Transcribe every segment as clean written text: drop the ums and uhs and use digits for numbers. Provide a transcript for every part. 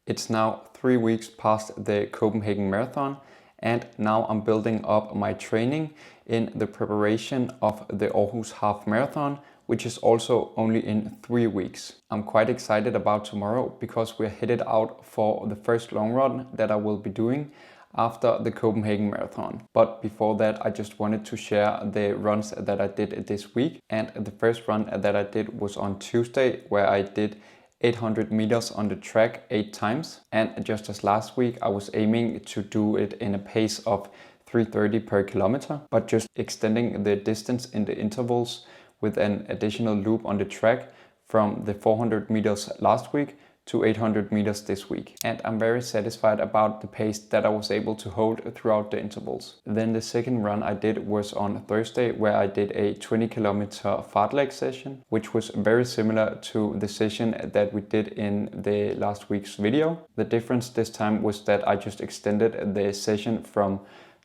It's now 3 weeks past the Copenhagen Marathon, and now I'm building up my training in the preparation of the Aarhus Half Marathon, which is also only in 3 weeks. I'm quite excited about tomorrow because we're headed out for the first long run that I will be doing after the Copenhagen Marathon. But before that, I just wanted to share the runs that I did this week. And the first run that I did was on Tuesday, where I did 800 meters on the track 8 times. And just as last week, I was aiming to do it in a pace of 3:30 per kilometer, but just extending the distance in the intervals with an additional loop on the track from the 400 meters last week to 800 meters this week. And I'm very satisfied about the pace that I was able to hold throughout the intervals. Then the second run I did was on Thursday, where I did a 20 kilometer fartlek session, which was very similar to the session that we did in the last week's video. The difference this time was that I just extended the session from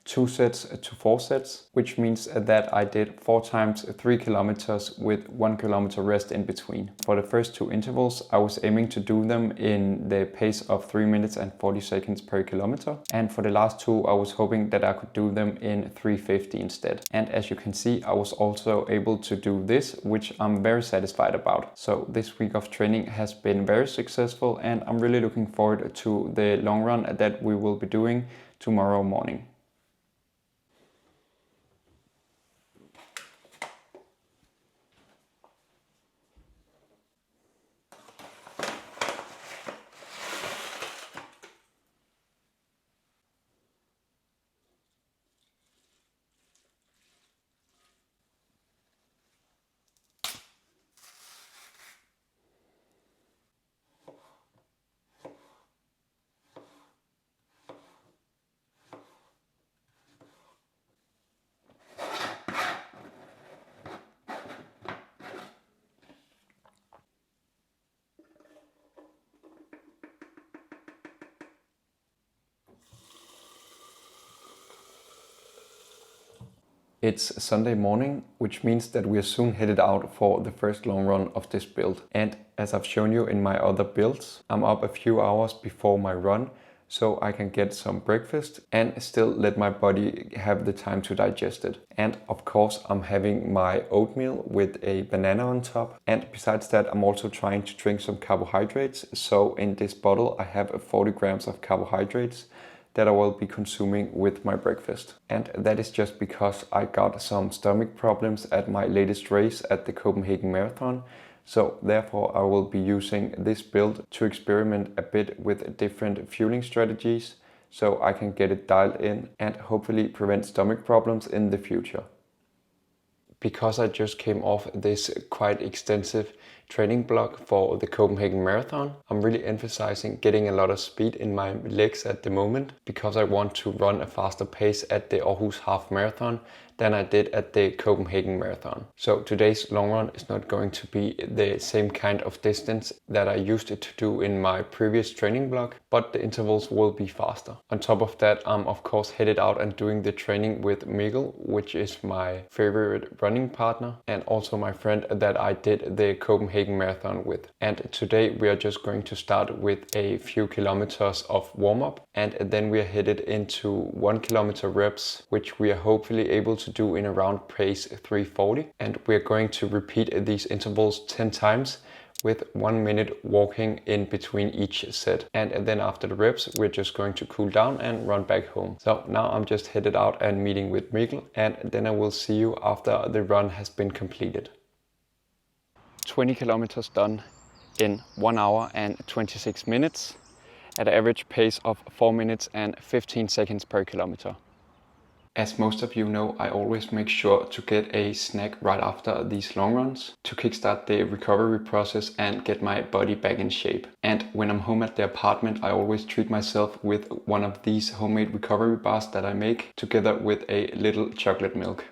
2 sets to 4 sets, which means that I did 4 times 3 kilometers with 1 kilometer rest in between. For the first 2 intervals, I was aiming to do them in the pace of 3 minutes and 40 seconds per kilometer. And for the last 2, I was hoping that I could do them in 3:50 instead. And as you can see, I was also able to do this, which I'm very satisfied about. So this week of training has been very successful, and I'm really looking forward to the long run that we will be doing tomorrow morning. It's Sunday morning, which means that we are soon headed out for the first long run of this build. And as I've shown you in my other builds, I'm up a few hours before my run so I can get some breakfast and still let my body have the time to digest it. And of course, I'm having my oatmeal with a banana on top. And besides that, I'm also trying to drink some carbohydrates. So in this bottle, I have 40 grams of carbohydrates that I will be consuming with my breakfast. And that is just because I got some stomach problems at my latest race at the Copenhagen Marathon. So therefore I will be using this build to experiment a bit with different fueling strategies so I can get it dialed in and hopefully prevent stomach problems in the future. Because I just came off this quite extensive training block for the Copenhagen Marathon, I'm really emphasizing getting a lot of speed in my legs at the moment because I want to run a faster pace at the Aarhus Half Marathon than I did at the Copenhagen Marathon. So today's long run is not going to be the same kind of distance that I used to do in my previous training block, but the intervals will be faster. On top of that, I'm of course headed out and doing the training with Mikkel, which is my favorite running partner and also my friend that I did the Copenhagen Marathon with. And today we are just going to start with a few kilometers of warm-up, and then we are headed into 1 kilometer reps, which we are hopefully able to do in around pace 3:40. And we're going to repeat these intervals 10 times with 1 minute walking in between each set. And then after the reps, we're just going to cool down and run back home. So now I'm just headed out and meeting with Mikkel, and then I will see you after the run has been completed. 20 kilometers done in 1 hour and 26 minutes at an average pace of 4 minutes and 15 seconds per kilometer. As most of you know, I always make sure to get a snack right after these long runs to kickstart the recovery process and get my body back in shape. And when I'm home at the apartment, I always treat myself with one of these homemade recovery bars that I make together with a little chocolate milk.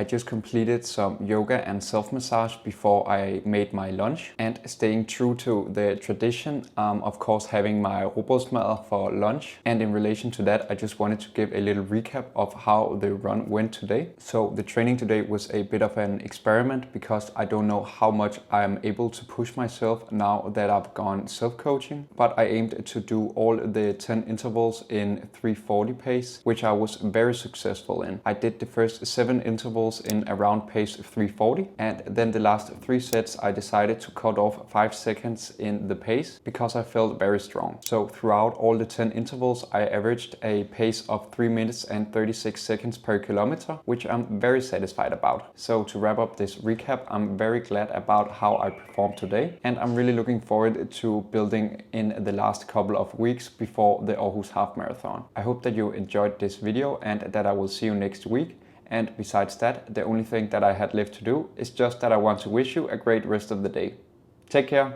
I just completed some yoga and self-massage before I made my lunch, and staying true to the tradition, of course having my rugbrødsmadder for lunch. And in relation to that, I just wanted to give a little recap of how the run went today. So the training today was a bit of an experiment because I don't know how much I am able to push myself now that I've gone self-coaching, but I aimed to do all the 10 intervals in 3:40 pace, which I was very successful in. I did the first 7 intervals in around pace 3:40, and then the last 3 sets I decided to cut off 5 seconds in the pace because I felt very strong. So throughout all the 10 intervals I averaged a pace of 3 minutes and 36 seconds per kilometer, which I'm very satisfied about. So to wrap up this recap, I'm very glad about how I performed today, and I'm really looking forward to building in the last couple of weeks before the Aarhus Half Marathon. I hope that you enjoyed this video and that I will see you next week. And besides that, the only thing that I had left to do is just that I want to wish you a great rest of the day. Take care.